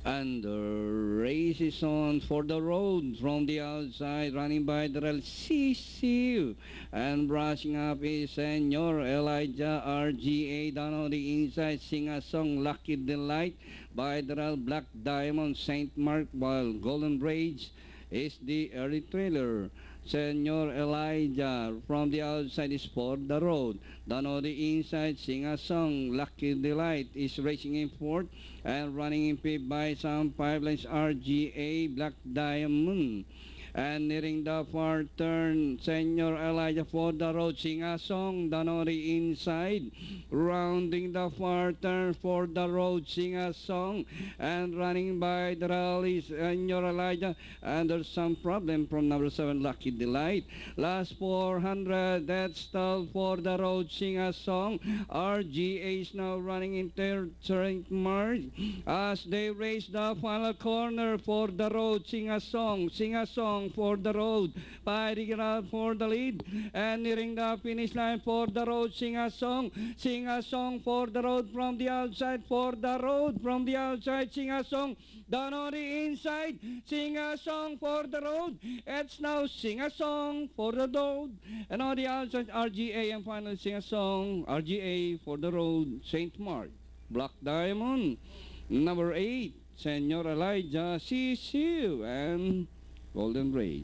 And the race is on for the road from the outside, running by the rail, CCU. And brushing up is Senor Elijah RGA down on the inside, sing a song, Lucky Delight by the rail, Black Diamond, St. Mark, while Golden Bridge is the early trailer. Senor Elijah from the outside is for the road. Down on the inside, sing a song, Lucky Delight is racing in fourth and running in fifth by some pipelines RGA Black Diamond. And nearing the far turn, Senor Elijah for the road, sing a song down on the inside. Rounding the far turn for the road, sing a song. And running by the rally, Senor Elijah. And there's some problem from number 7, Lucky Delight. Last 400, that's stall for the road, sing a song. RGA is now running in third, St. Mark. As they race the final corner for the road, sing a song for the road, fighting it out for the lead, and nearing the finish line for the road, sing a song for the road from the outside, for the road from the outside, sing a song, down on the inside, sing a song for the road, it's now sing a song for the road, and on the outside, RGA, and finally sing a song, RGA for the road, St. Mark, Black Diamond, number 8, Senor Elijah, CCU, and Golden Bridge.